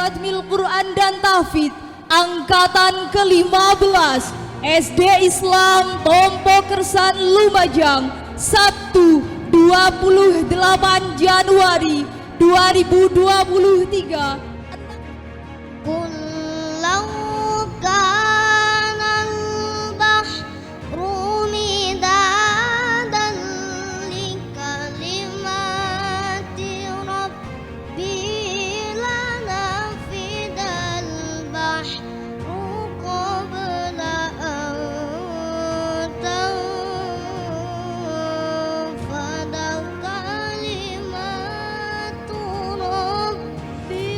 Khatmil Quran dan Tahfidz Angkatan ke-15 SD Islam Tompo Kersan Lumajang, Sabtu 28 Januari 2023. Kullau kana al-bahru midadan li kalimati rabbi lanafidal bahru qabla an tanfada kalimatu rabbi.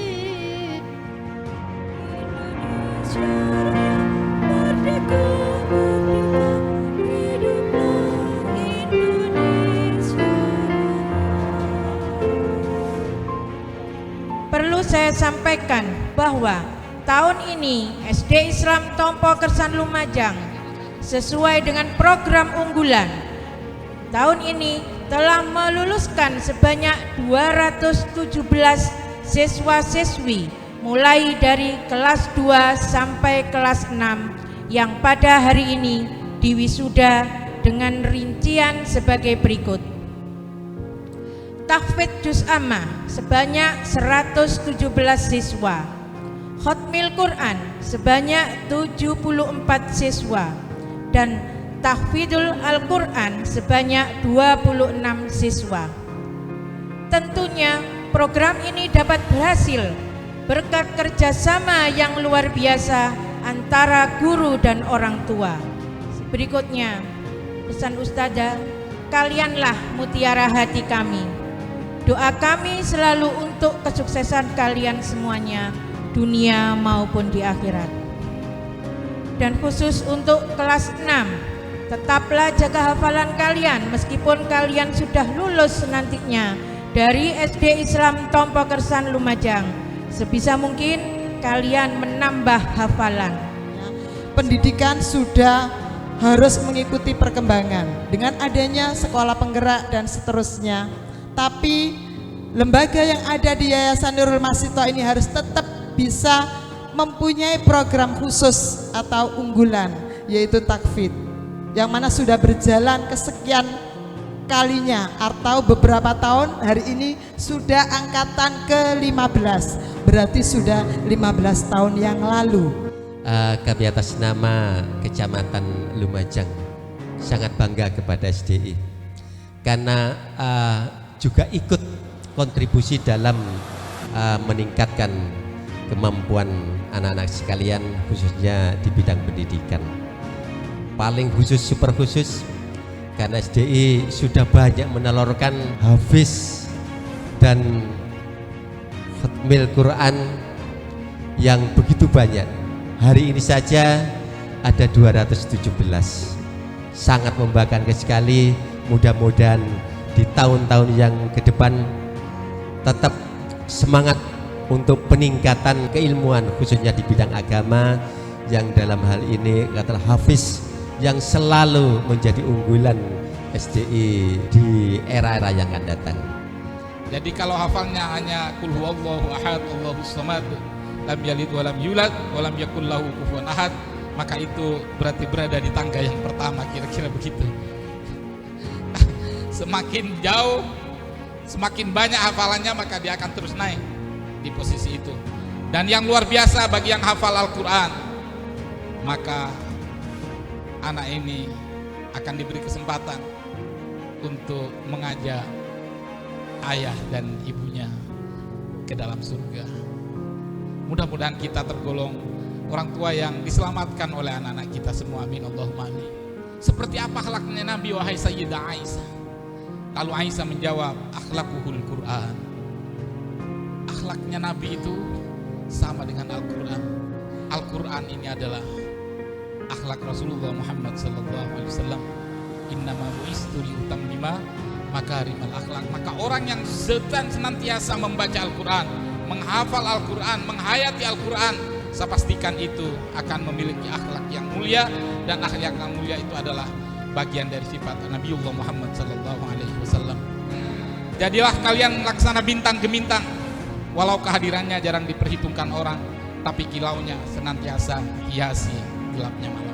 Perlu saya sampaikan bahwa tahun ini SD Islam Tompo Kersan Lumajang sesuai dengan program unggulan tahun ini telah meluluskan sebanyak 217 siswa-siswi mulai dari kelas 2 sampai kelas 6 yang pada hari ini diwisuda dengan rincian sebagai berikut. Tahfidz Juz Amma sebanyak 117 siswa, Khatmil Quran sebanyak 74 siswa, dan Tahfidzul Al-Quran sebanyak 26 siswa. Tentunya program ini dapat berhasil berkat kerjasama yang luar biasa antara guru dan orang tua. Berikutnya pesan Ustazah, kalianlah mutiara hati kami. Doa kami selalu untuk kesuksesan kalian semuanya, dunia maupun di akhirat. Dan khusus untuk kelas 6, tetaplah jaga hafalan kalian meskipun kalian sudah lulus nantinya dari SD Islam Tompo Kersan Lumajang. Sebisa mungkin kalian menambah hafalan. Pendidikan sudah harus mengikuti perkembangan dengan adanya sekolah penggerak dan seterusnya. Tapi lembaga yang ada di Yayasan Nurul Masito ini harus tetap bisa mempunyai program khusus atau unggulan, yaitu Tahfidz, yang mana sudah berjalan kesekian kalinya atau beberapa tahun. Hari ini sudah angkatan ke-15, berarti sudah 15 tahun yang lalu. Kami atas nama Kecamatan Lumajang sangat bangga kepada SDI karena juga ikut kontribusi dalam meningkatkan kemampuan anak-anak sekalian, khususnya di bidang pendidikan. Paling khusus, super khusus, karena SDI sudah banyak menelurkan hafiz dan khatmil Quran yang begitu banyak. Hari ini saja ada 217. Sangat membanggakan sekali. Mudah-mudahan di tahun-tahun yang ke depan tetap semangat untuk peningkatan keilmuan, khususnya di bidang agama, yang dalam hal ini adalah hafiz yang selalu menjadi unggulan SDI di era-era yang akan datang. Jadi kalau hafalnya hanya qul huwallahu ahad, Allahus samad, lam yalid wa lam yulad wa lam yakul lahu kufuwan ahad, maka itu berarti berada di tangga yang pertama, kira-kira begitu. Semakin jauh, semakin banyak hafalannya, maka dia akan terus naik di posisi itu. Dan yang luar biasa bagi yang hafal Al-Quran, maka anak ini akan diberi kesempatan untuk mengajak ayah dan ibunya ke dalam surga. Mudah-mudahan kita tergolong orang tua yang diselamatkan oleh anak-anak kita semua. Amin Allahumma amin. Seperti apa akhlaknya Nabi wahai Sayyidah Aisyah? Lalu Aisyah menjawab, akhlakuhul Quran. Akhlaknya Nabi itu sama dengan Al-Quran. Al-Quran ini adalah akhlak Rasulullah Muhammad SAW. Innama bu'istu liutammima makarimal akhlak. Maka orang yang senantiasa membaca Al-Quran, menghafal Al-Quran, menghayati Al-Quran, saya pastikan itu akan memiliki akhlak yang mulia. Dan akhlak yang mulia itu adalah bagian dari sifat Nabiullah Muhammad SAW. Jadilah kalian laksana bintang gemintang Walau kehadirannya jarang diperhitungkan orang, tapi kilaunya senantiasa hiasi gelapnya malam.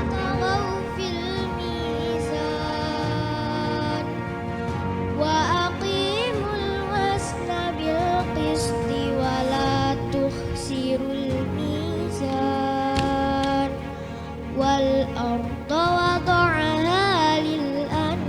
طغوا في الميزان وأقيموا الوزن بالقسط ولا تخسروا الميزان والأرض وضعها للأنام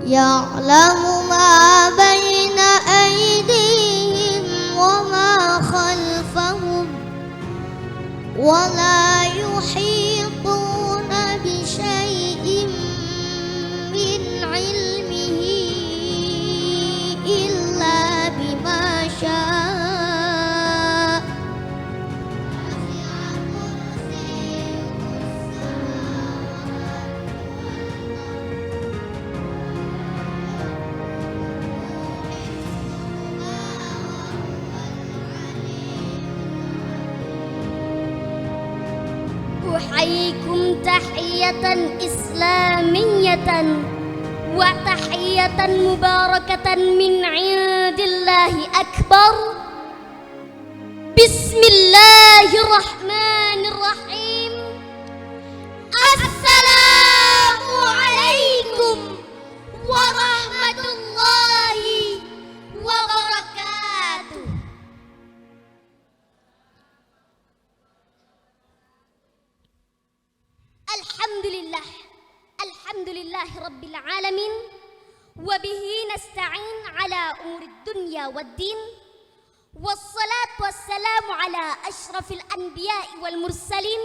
يعلم ما بين أيديهم وما خلفهم ولا يحيطون بشيء من علمه إلا بما شاء وسع كرسيه أحييكم تحية إسلامية وتحية مباركة من عند الله أكبر. بسم الله الرحمن الرحيم. السلام عليكم ورحمة الله وبركاته. Alhamdulillah Rabbil Alamin. Wabihi nasta'in ala umuri dunya waddin. Wassalatu wassalamu ala ashrafil anbiya'i wal mursalin,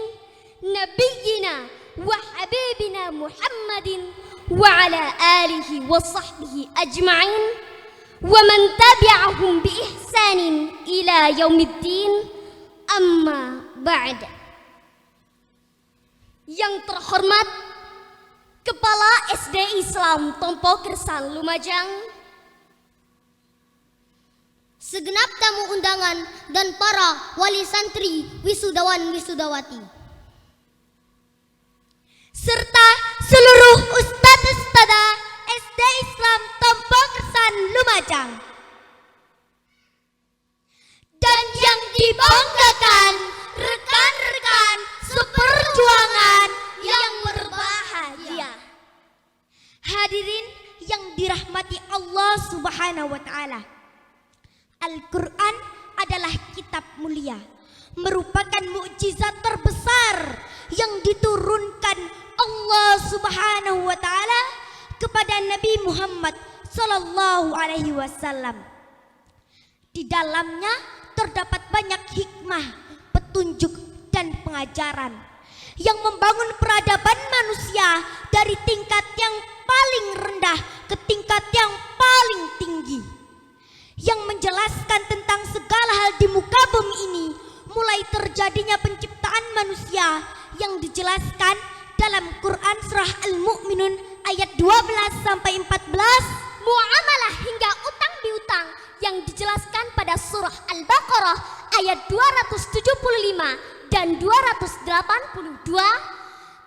nabiyyina wa habibina Muhammadin wa ala alihi wa sahbihi ajma'in wa man tabi'ahum bi ihsanin ila yaumiddin. Amma ba'd. Yang terhormat Kepala SD Islam Tompo Kersan Lumajang, segenap tamu undangan dan para wali santri, wisudawan wisudawati, serta seluruh ustadz-ustadzah SD Islam Tompo Kersan Lumajang. Dan yang dibanggakan rekan-rekan seperjuangan yang berbahagia. Hadirin yang dirahmati Allah Subhanahu wa taala. Al-Qur'an adalah kitab mulia, merupakan mukjizat terbesar yang diturunkan Allah Subhanahu wa taala kepada Nabi Muhammad sallallahu alaihi wasallam. Di dalamnya terdapat banyak hikmah, petunjuk dan pengajaran yang membangun peradaban manusia dari tingkat yang paling rendah ke tingkat yang paling tinggi, yang menjelaskan tentang segala hal di muka bumi ini, mulai terjadinya penciptaan manusia yang dijelaskan dalam Quran surah Al-Mu'minun ayat 12 sampai 14, muamalah hingga utang piutang yang dijelaskan pada surah Al-Baqarah ayat 275 dan 282,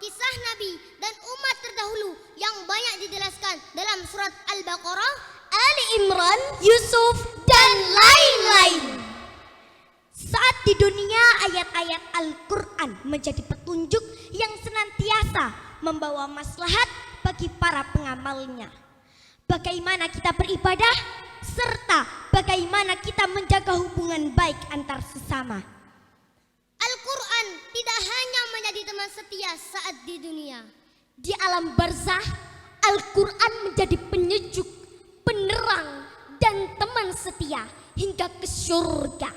kisah Nabi dan umat terdahulu yang banyak dijelaskan dalam surat Al-Baqarah, Ali Imran, Yusuf, dan lain-lain. Saat di dunia ayat-ayat Al-Quran menjadi petunjuk yang senantiasa membawa maslahat bagi para pengamalnya. Bagaimana kita beribadah, serta bagaimana kita menjaga hubungan baik antar sesama. Al-Quran tidak hanya menjadi teman teman setia saat di dunia. Di alam barzah, Al-Quran menjadi penyejuk, penerang, dan teman setia hingga ke surga.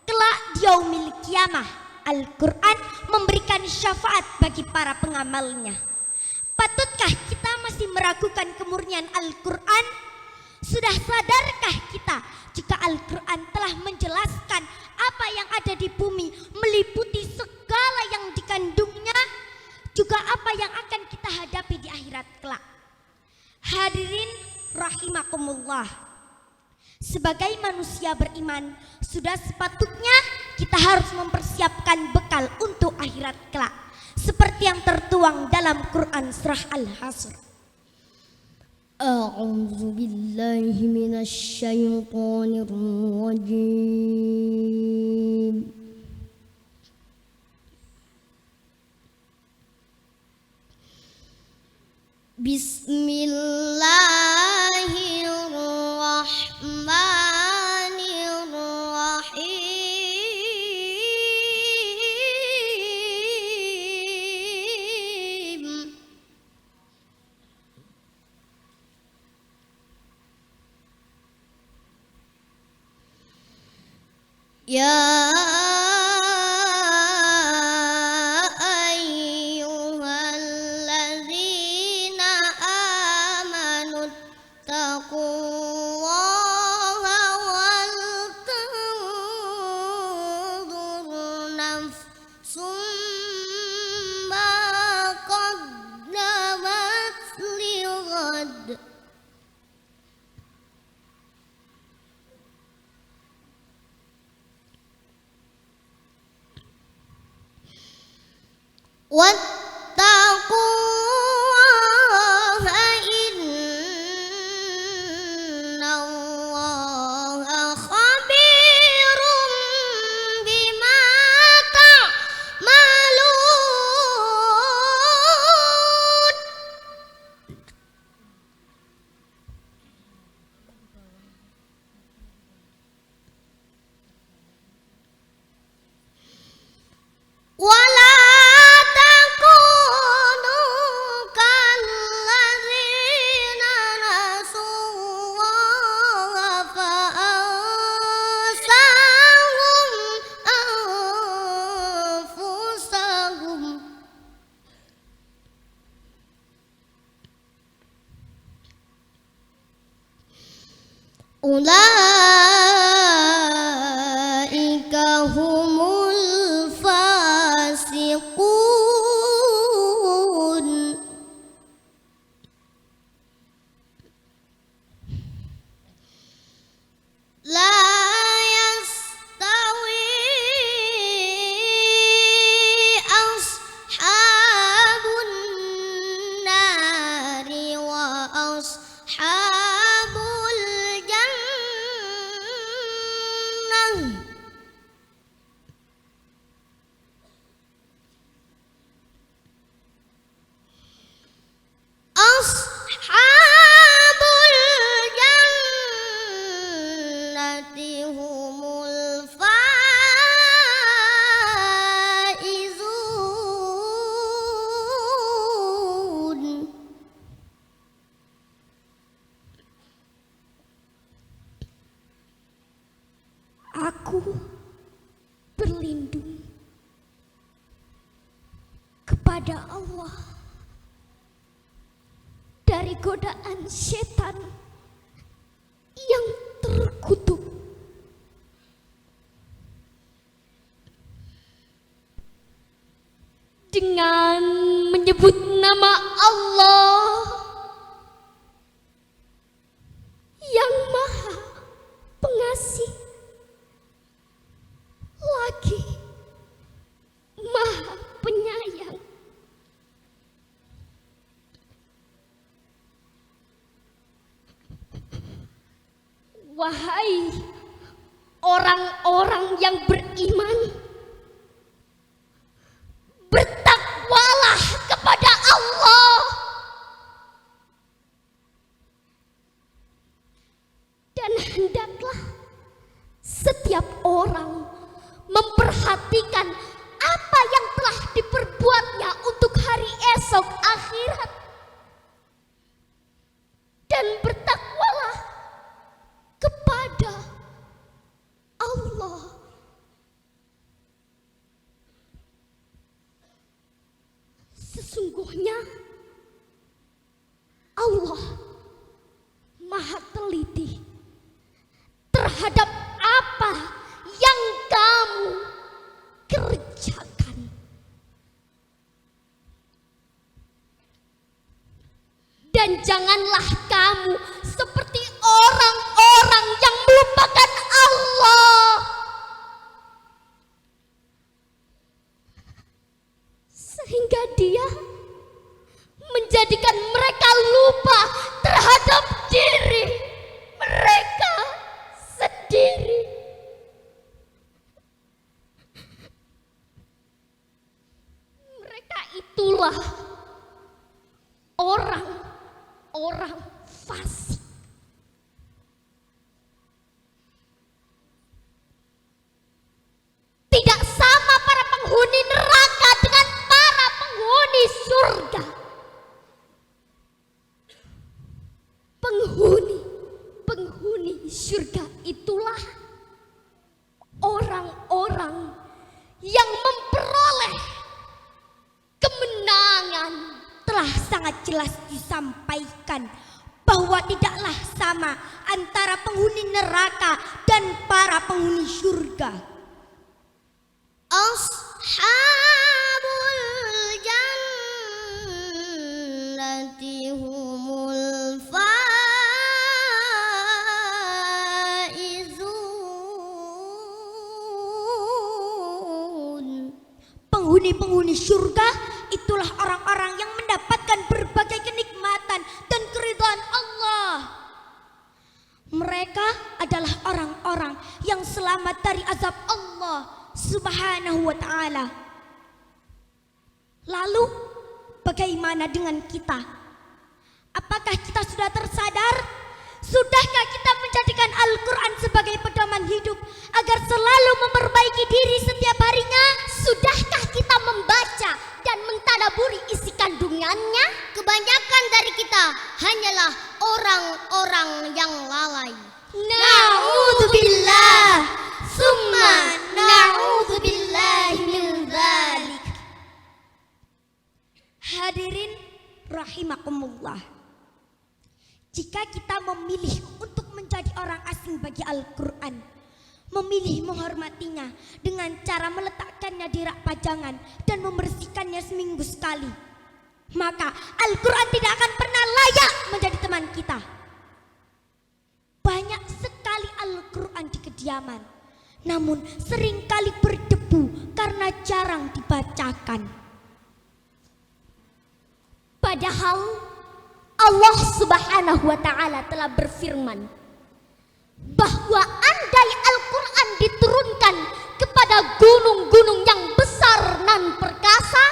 Kelak di yaumil kiamah, Al-Quran memberikan syafaat bagi para pengamalnya. Patutkah kita masih meragukan kemurnian Al-Quran? Sudah sadarkah kita jika Al-Quran telah menjelaskan apa yang ada di bumi, meliputi segala yang dikandungnya, juga apa yang akan kita hadapi di akhirat kelak? Hadirin rahimakumullah, sebagai manusia beriman, sudah sepatutnya kita harus mempersiapkan bekal untuk akhirat kelak, seperti yang tertuang dalam Quran surah Al-Hasr. A'udzu billahi minasy syaithanir rajim. Bismillahirrahmanirrahim. Ya ayyuhalladzina amanu taqullaha wal tanzur nafsum ma qaddamat lighad. Wattaqullaha innallaha khabirum bima ta'malun. Wala ulaika humul fasiqun. La yastawi ashabun nari wa ashabul jannah. Ashabul jannati humul faizun. Aku berlindung kepada Allah dari godaan setan yang terkutuk. Dengan menyebut nama Allah yang Maha Pengasih, lagi Maha Penyayang. Wahai orang-orang yang beriman, bertakwalah kepada Allah dan hendaklah setiap orang memperhatikan apa yang telah diperbuatnya Sungguhnya Allah Maha teliti terhadap apa yang kamu kerjakan. Dan janganlah kamu seperti orang-orang yang melupakan Allah, sehingga Dia menjadikan mereka lupa terhadap diri mereka sendiri. Mereka itulah orang-orang fasik. Tidak sama para penghuni neraka dengan para penghuni surga. Penghuni surga itulah orang-orang yang memperoleh kemenangan. Telah sangat jelas disampaikan bahwa tidaklah sama antara penghuni neraka dan para penghuni surga. Ashabul jannati humul faizun. Penghuni surga itulah orang-orang yang mendapatkan berbagai kenikmatan dan keridhaan Allah. Mereka adalah orang-orang yang selamat dari azab Allah Subhanahu wa ta'ala. Lalu bagaimana dengan kita? Apakah kita sudah tersadar? Sudahkah kita menjadikan Al-Quran sebagai pedoman hidup agar selalu memperbaiki diri setiap harinya? Sudahkah kita membaca dan mentadaburi isi kandungannya? Kebanyakan dari kita hanyalah orang-orang yang lalai. Na'udzubillah, summa na'udzubillahi min dzalik. Hadirin rahimakumullah. Jika kita memilih untuk menjadi orang asing bagi Al-Quran, memilih menghormatinya dengan cara meletakkannya di rak pajangan dan membersihkannya seminggu sekali, maka Al-Quran tidak akan pernah layak menjadi teman kita. Banyak sekali Al-Quran di kediaman, namun seringkali berdebu karena jarang dibacakan. Padahal Allah Subhanahu wa ta'ala telah berfirman bahwa andai Al-Quran diturunkan kepada gunung-gunung yang besar nan perkasa,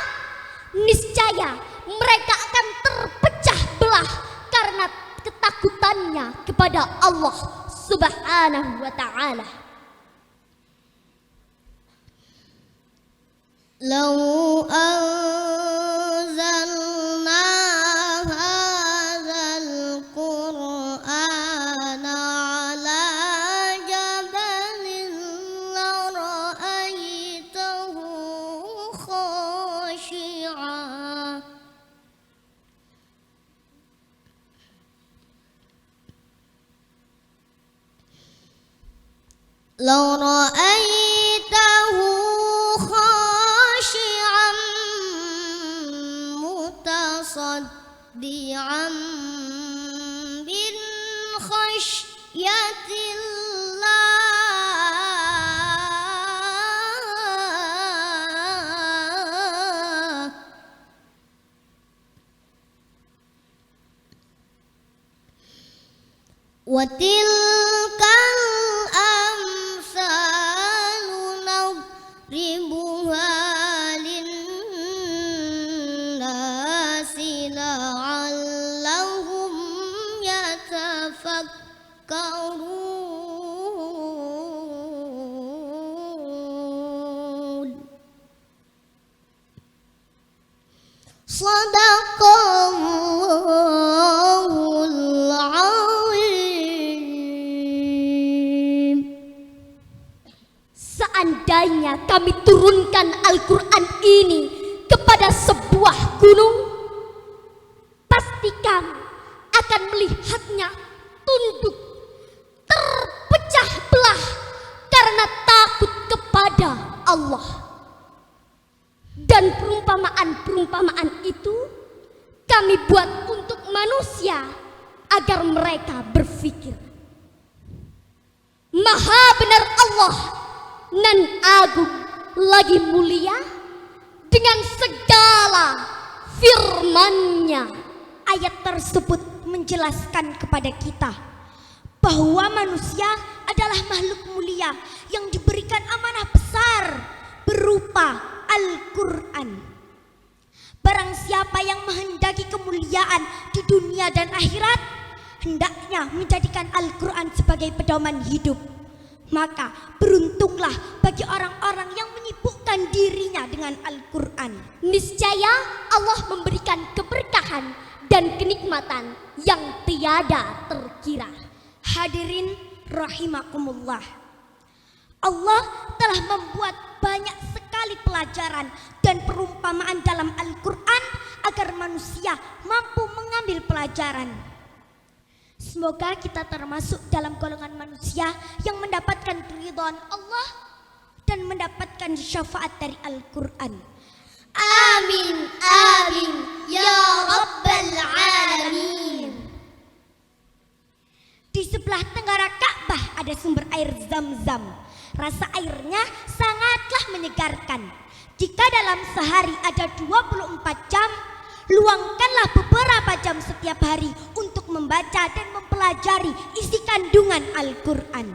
niscaya mereka akan terpecah belah karena ketakutannya kepada Allah Subhanahu wa ta'ala. Lau anzalna hadzal Qur'ana ala jabalin la ra'aitahu khashi'an. Lau ra'aitahu khashi'an mutasaddi'an min khasyatillah. Wa tilkal amsalu nadribuha linnasi la'allahum yatafakkarun. Shadaqallahul azim. Seandainya kami turunkan Al-Quran ini kepada sebuah gunung, pasti kamu akan melihatnya tunduk, terpecah belah karena takut kepada Allah. Dan perumpamaan-perumpamaan itu kami buat untuk manusia agar mereka berpikir. Maha benar Allah nan agung lagi mulia dengan segala firman-Nya. Ayat tersebut menjelaskan kepada kita bahwa manusia adalah makhluk mulia yang diberikan amanah besar berupa Al-Quran. Barang siapa yang menghendaki kemuliaan di dunia dan akhirat, hendaknya menjadikan Al-Quran sebagai pedoman hidup. Maka beruntunglah bagi orang-orang yang menyibukkan dirinya dengan Al-Quran. Niscaya Allah memberikan keberkahan dan kenikmatan yang tiada terkira. Hadirin rahimakumullah, Allah telah membuat banyak sekali pelajaran dan perumpamaan dalam Al-Quran agar manusia mampu mengambil pelajaran. Semoga kita termasuk dalam golongan manusia yang mendapatkan ridhaan Allah dan mendapatkan syafaat dari Al-Quran. Amin, amin, ya Rabbal Alamin. Di sebelah tenggara Ka'bah ada sumber air Zam-Zam. Rasa airnya sangatlah menyegarkan. Jika dalam sehari ada 24 jam, luangkanlah beberapa jam setiap hari untuk membaca dan mempelajari isi kandungan Al-Quran.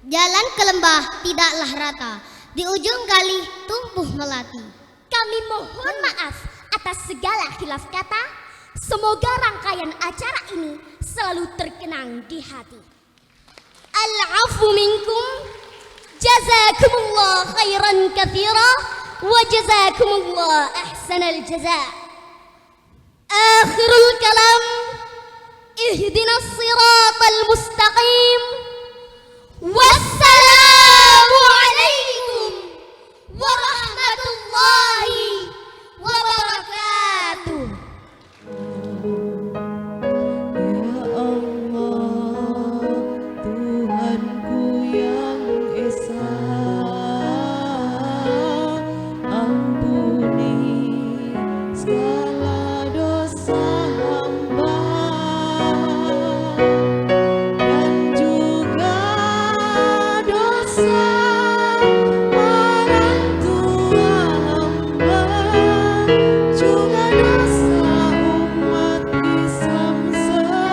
Jalan ke lembah tidaklah rata, di ujung kali tumbuh melati. Kami mohon maaf atas segala khilaf kata. Semoga rangkaian acara ini selalu terkenang di hati. Al-afu minkum, jazakumullah khairan katsira, wa jazakumullah ahsanal jazaa. Akhirul kalam, ihdinas siratal mustaqim. Wassalamu alaikum warahmatullahi wabarakatuh. Ya Allah, Tuhanku yang esa, ampuni segala dosa hamba dan juga dosa orang tua hamba, juga dosa umat Islam semua.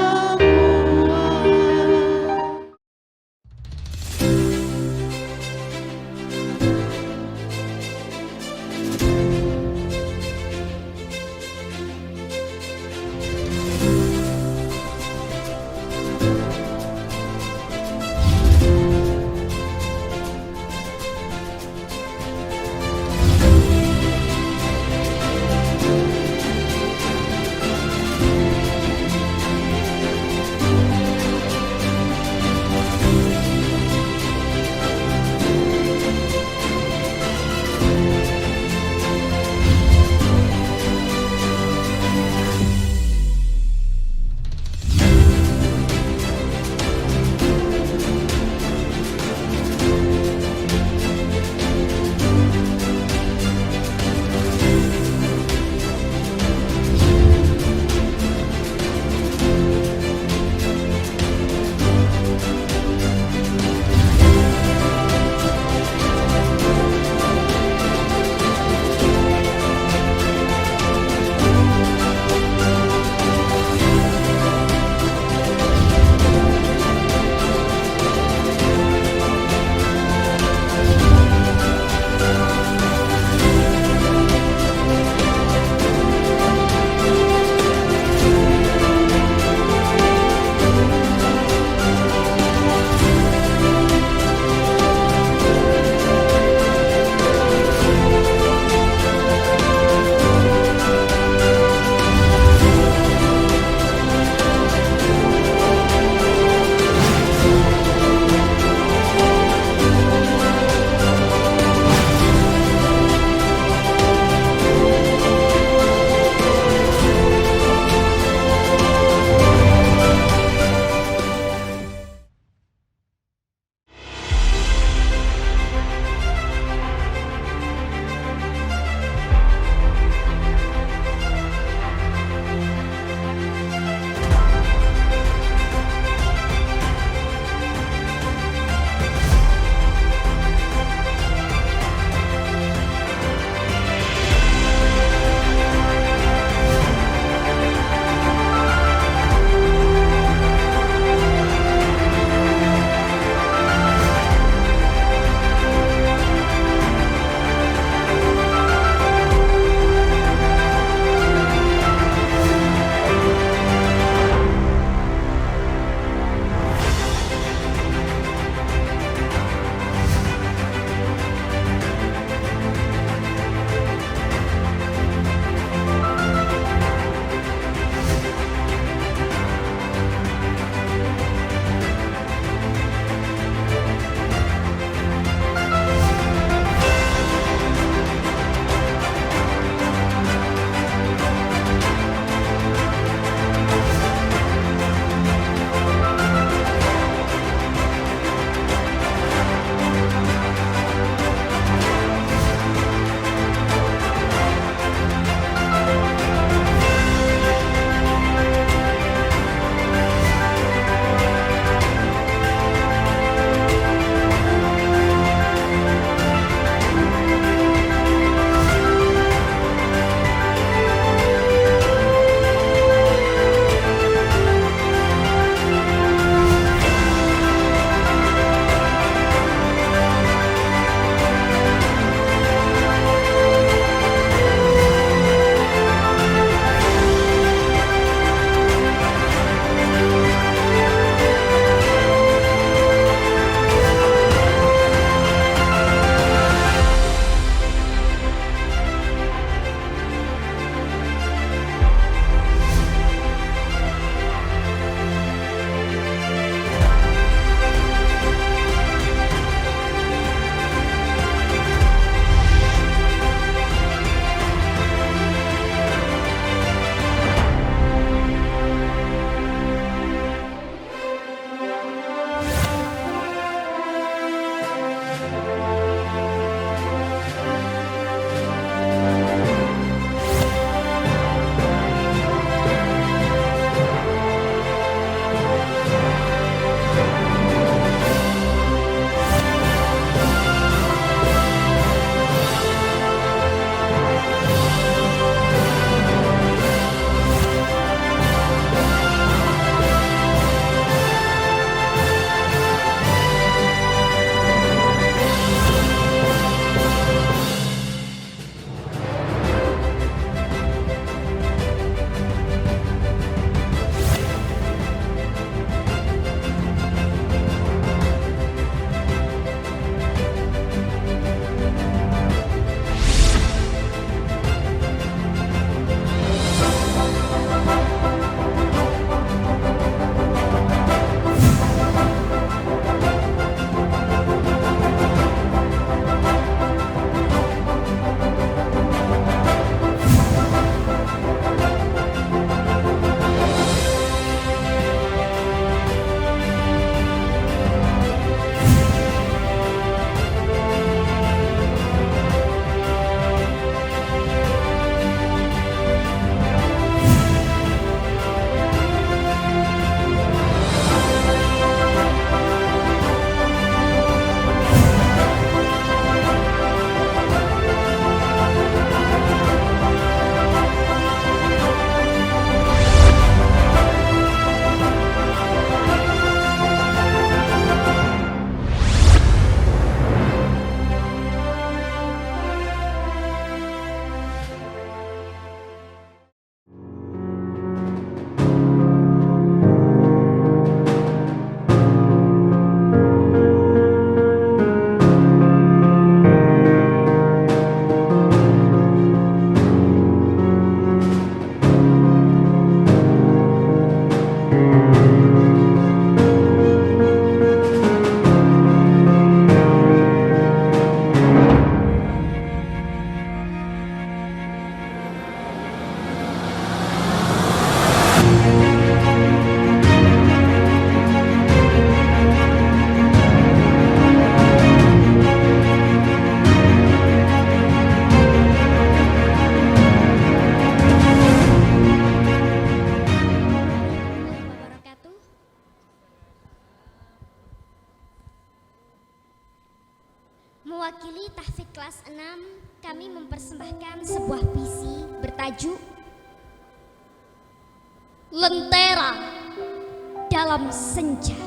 Mewakili tahfidz kelas 6, kami mempersembahkan sebuah puisi bertajuk Lentera dalam Senja.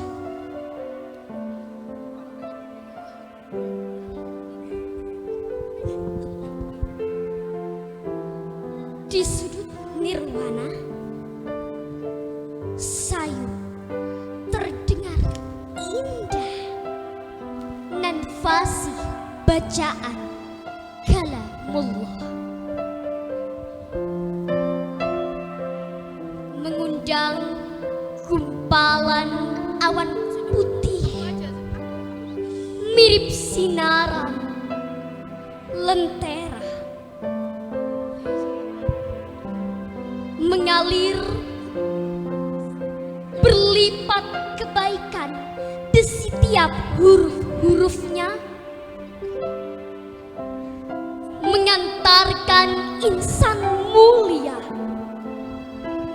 Di sudut nirwana, sayu terdengar indah nan fasih bacaan kalamullah, mengundang gumpalan awan putih mirip sinaran lentera, mengalir berlipat kebaikan di setiap huruf-hurufnya, mengantarkan insan mulia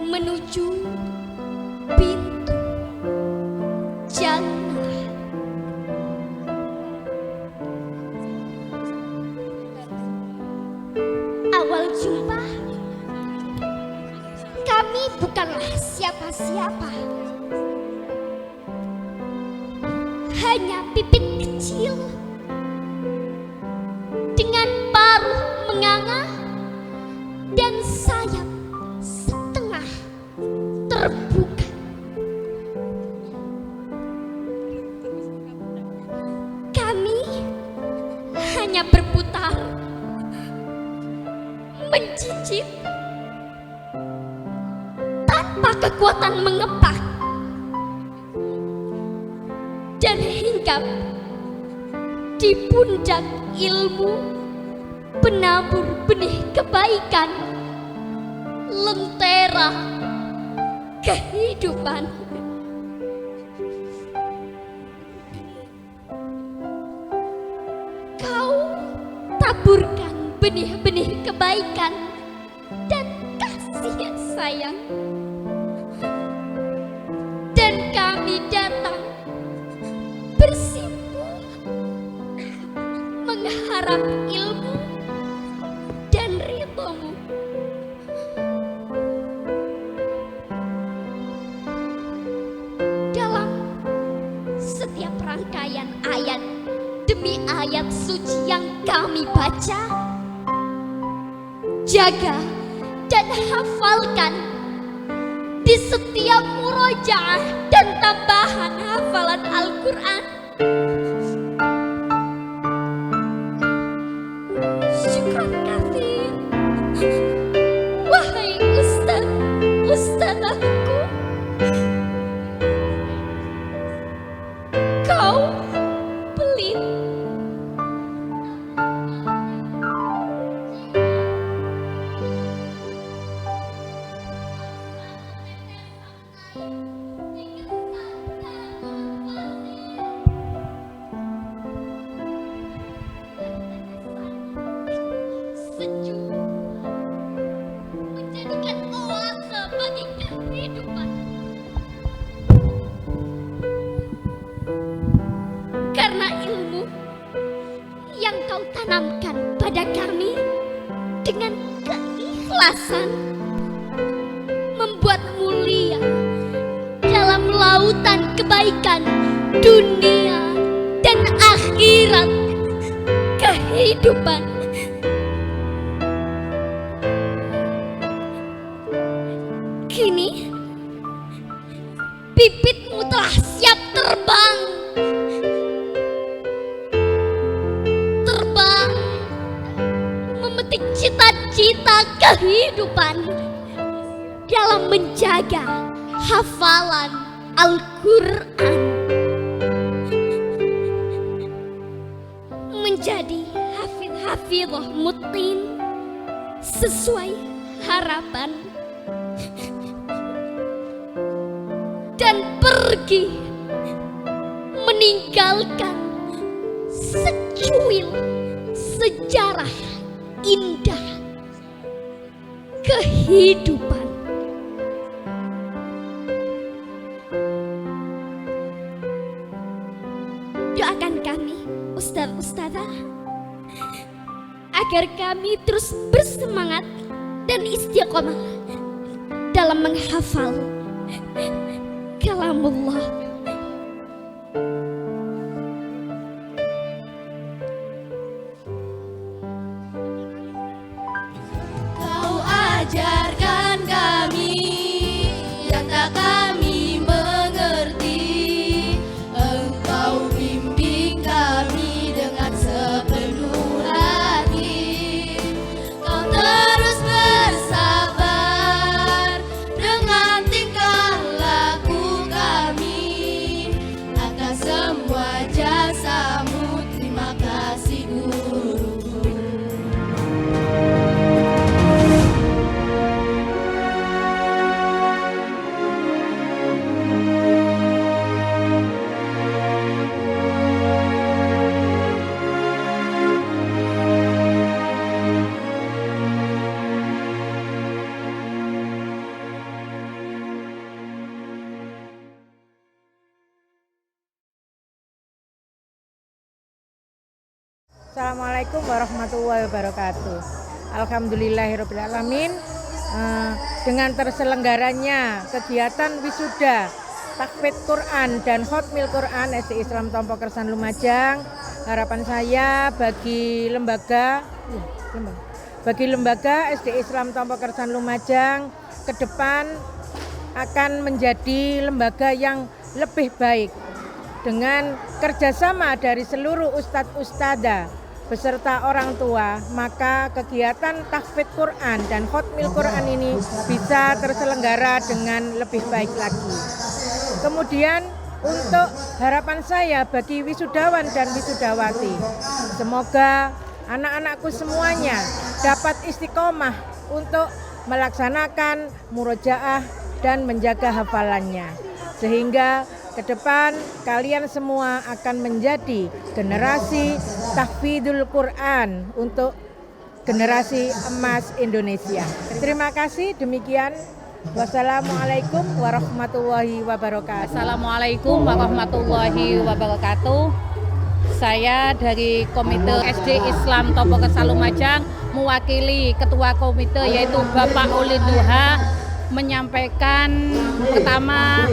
menuju pintu jannah. Awal jumpa, kami bukanlah siapa-siapa, hanya pipit kecil dengan paruh menganga dan sayap setengah terbuka. Kami hanya berputar, mencicip tanpa kekuatan mengepak, dan hinggap di pundak ilmu penabur benih kebaikan, lentera kehidupan. Kau taburkan benih-benih kebaikan dan kasih sayang, dan kami datang bersimpul mengharap ilmu dan ridhomu. Dalam setiap rangkaian ayat demi ayat suci yang kami baca, jaga dan hafalkan di setiap murojaah dan tambahan hafalan Al-Quran. Syukran kafir, wahai ustadahku, kau pelit. Sejuk menjadikan oase bagi kehidupan. Karena ilmu yang kau tanamkan pada kami dengan keikhlasan membuat mulia dalam lautan kebaikan dunia dan akhirat kehidupan. Kini bibitmu telah siap terbang, memetik cita-cita kehidupan dalam menjaga hafalan Al-Quran, menjadi hafidh-hafidhah mutin sesuai harapan, dan pergi meninggalkan secuil sejarah indah kehidupan. Doakan kami, Ustaz-Ustazah, agar kami terus bersemangat dan istiqomah dalam menghafal kalamullah. Kau ajarkan kami yang tak kami mengerti, Engkau bimbing kami dengan sepenuh hati. Kau terus bersabar dengan tingkah laku kami, atas semua jasamu terima kasih guruku. Assalamualaikum warahmatullahi wabarakatuh. Alhamdulillahirrahmanirrahim. Dengan terselenggaranya kegiatan wisuda tahfidz Quran dan Khatmil Quran SD Islam Tompo Kersan Lumajang, harapan saya bagi lembaga SD Islam Tompo Kersan Lumajang ke depan akan menjadi lembaga yang lebih baik dengan kerjasama dari seluruh ustadz-ustadzah beserta orang tua, maka kegiatan tahfidz Quran dan Khatmil Quran ini bisa terselenggara dengan lebih baik lagi. Kemudian untuk harapan saya bagi wisudawan dan wisudawati, semoga anak-anakku semuanya dapat istiqomah untuk melaksanakan murojaah dan menjaga hafalannya, sehingga ke depan kalian semua akan menjadi generasi tahfidzul Quran untuk generasi emas Indonesia. Terima kasih, demikian. Wassalamualaikum warahmatullahi wabarakatuh. Assalamualaikum warahmatullahi wabarakatuh. Saya dari Komite SD Islam Tompo Kersan Lumajang mewakili Ketua Komite yaitu Bapak Ulin Duha menyampaikan pertama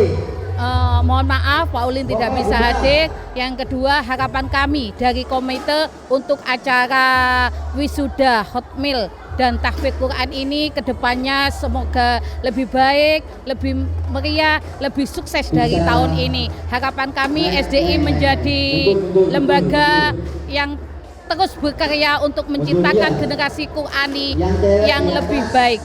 mohon maaf Pak Ulin tidak bisa hadir. Yang kedua, harapan kami dari komite untuk acara wisuda Khatmil dan tahfidz Quran ini kedepannya semoga lebih baik, lebih meriah, lebih sukses dari tahun ini. Harapan kami SDI menjadi lembaga yang terus berkarya untuk menciptakan generasi Qurani yang lebih baik.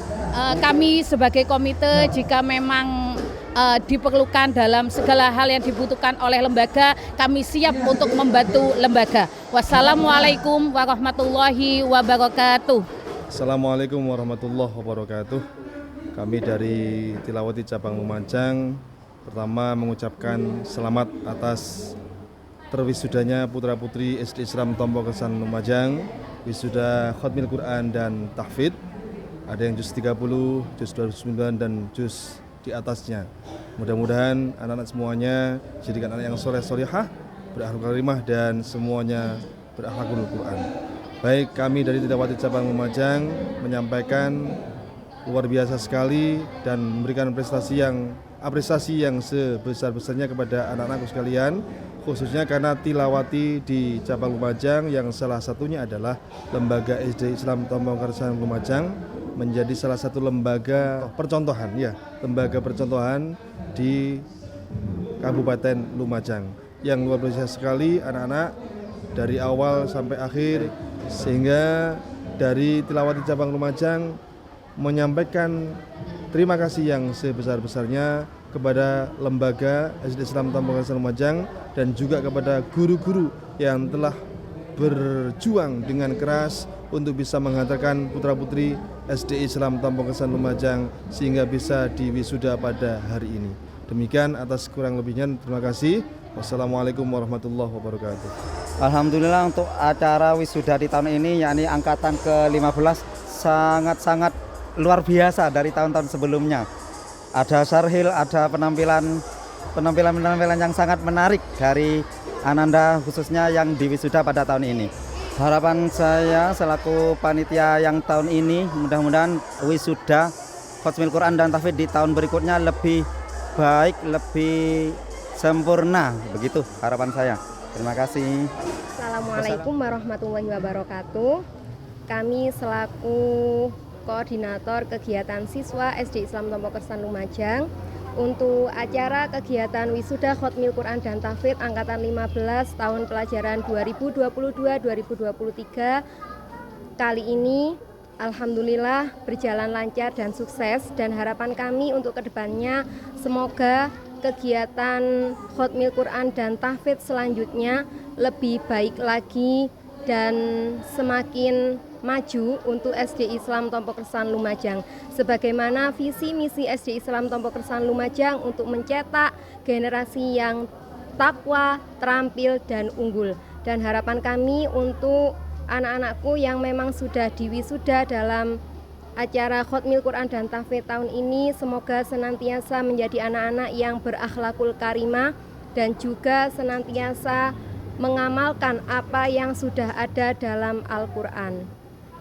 Kami sebagai komite jika memang diperlukan dalam segala hal yang dibutuhkan oleh lembaga, kami siap untuk membantu lembaga. Wassalamualaikum warahmatullahi wabarakatuh. Assalamualaikum warahmatullahi wabarakatuh. Kami dari Tilawati Cabang Lumajang pertama mengucapkan selamat atas terwisudanya putra-putri SD Islam Tompo Kersan Lumajang, wisuda Khatmil Quran dan tahfidz. Ada yang juz 30, juz 29 dan juz di atasnya. Mudah-mudahan anak-anak semuanya jadikan anak yang soleh-solehah, berakhlak karimah dan semuanya berakhlakul Quran. Baik, kami dari Tilawati Cabang Lumajang menyampaikan luar biasa sekali dan memberikan apresiasi yang sebesar-besarnya kepada anak-anakku sekalian, khususnya karena Tilawati di Cabang Lumajang yang salah satunya adalah lembaga SD Islam Tompo Kersan Lumajang menjadi salah satu lembaga percontohan di Kabupaten Lumajang yang luar biasa sekali anak-anak dari awal sampai akhir, sehingga dari Tilawati Cabang Lumajang menyampaikan terima kasih yang sebesar-besarnya kepada lembaga SD Islam Tompo Kersan Lumajang dan juga kepada guru-guru yang telah berjuang dengan keras untuk bisa menghantarkan putra-putri SD Islam Tompo Kersan Lumajang sehingga bisa diwisuda pada hari ini. Demikian, atas kurang lebihnya terima kasih. Wassalamualaikum warahmatullahi wabarakatuh. Alhamdulillah untuk acara wisuda di tahun ini yakni angkatan ke-15 sangat-sangat luar biasa dari tahun-tahun sebelumnya. Ada sarhil, ada penampilan yang sangat menarik dari Ananda khususnya yang diwisuda pada tahun ini. Harapan saya selaku panitia yang tahun ini mudah-mudahan wisuda Khatmil Quran dan tahfidz di tahun berikutnya lebih baik, lebih sempurna. Begitu harapan saya. Terima kasih. Assalamualaikum warahmatullahi wabarakatuh. Kami selaku koordinator kegiatan siswa SD Islam Tompo Kersan Lumajang untuk acara kegiatan wisuda Khatmil Quran dan tahfidz angkatan 15 tahun pelajaran 2022-2023 kali ini alhamdulillah berjalan lancar dan sukses, dan harapan kami untuk kedepannya semoga kegiatan Khatmil Quran dan tahfidz selanjutnya lebih baik lagi dan semakin maju untuk SD Islam Tompo Kersan Lumajang, sebagaimana visi misi SD Islam Tompo Kersan Lumajang untuk mencetak generasi yang takwa, terampil dan unggul. Dan harapan kami untuk anak-anakku yang memang sudah diwisuda dalam acara Khatmil Quran dan tahfidz tahun ini, semoga senantiasa menjadi anak-anak yang berakhlakul karimah dan juga senantiasa mengamalkan apa yang sudah ada dalam Al-Quran.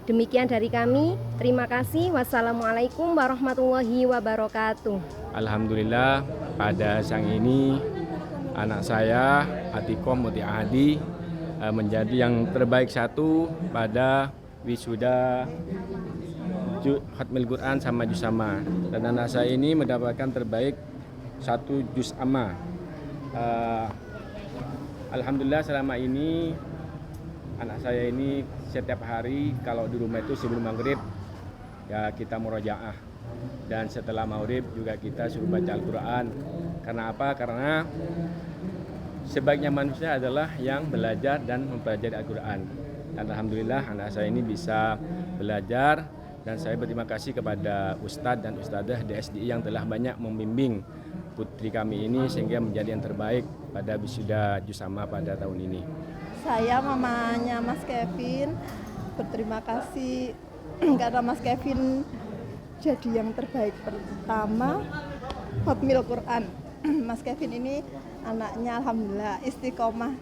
Demikian dari kami, terima kasih. Wassalamualaikum warahmatullahi wabarakatuh. Alhamdulillah pada siang ini anak saya Atikom Muti Ahadi menjadi yang terbaik satu pada wisuda Khatmil Quran sama juz amma, dan anak saya ini mendapatkan terbaik 1 juz amma. Alhamdulillah selama ini anak saya ini setiap hari kalau di rumah itu sebelum maghrib ya kita murojaah, dan setelah maghrib juga kita suruh baca Al-Quran. Karena apa? Karena sebaiknya manusia adalah yang belajar dan mempelajari Al-Quran. Dan alhamdulillah anak saya ini bisa belajar, dan saya berterima kasih kepada Ustadz dan Ustadzah di SDI yang telah banyak membimbing putri kami ini sehingga menjadi yang terbaik pada wisuda juz amma pada tahun ini. Saya mamanya Mas Kevin, berterima kasih karena Mas Kevin jadi yang terbaik pertama Khatmil Quran. Mas Kevin ini anaknya alhamdulillah istiqomah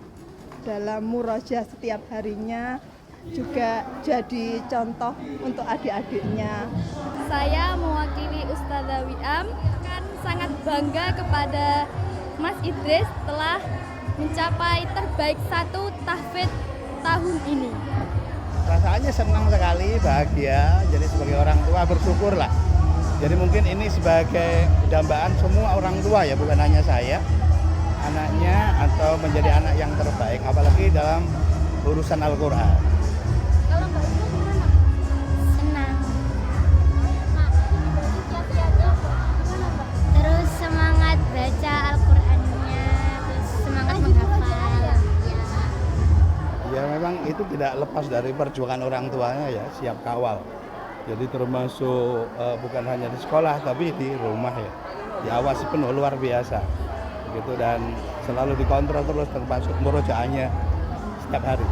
dalam murojaah setiap harinya, juga jadi contoh untuk adik-adiknya. Saya mewakili Ustadzah Wiam kan sangat bangga kepada Mas Idris telah mencapai terbaik 1 tahfidz tahun ini. Perasaannya senang sekali, bahagia. Jadi sebagai orang tua bersyukur lah. Jadi mungkin ini sebagai dambaan semua orang tua ya, bukan hanya saya, anaknya, atau menjadi anak yang terbaik, apalagi dalam urusan Al-Quran. Senang. Terus semangat baca Al-Qurannya, terus semangat menghafal. Ya memang itu tidak lepas dari perjuangan orang tuanya ya, siap kawal. Jadi termasuk bukan hanya di sekolah tapi di rumah ya, diawasi penuh luar biasa gitu, dan selalu dikontrol terus termasuk murojaahnya setiap hari.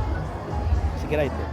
Sekira itu.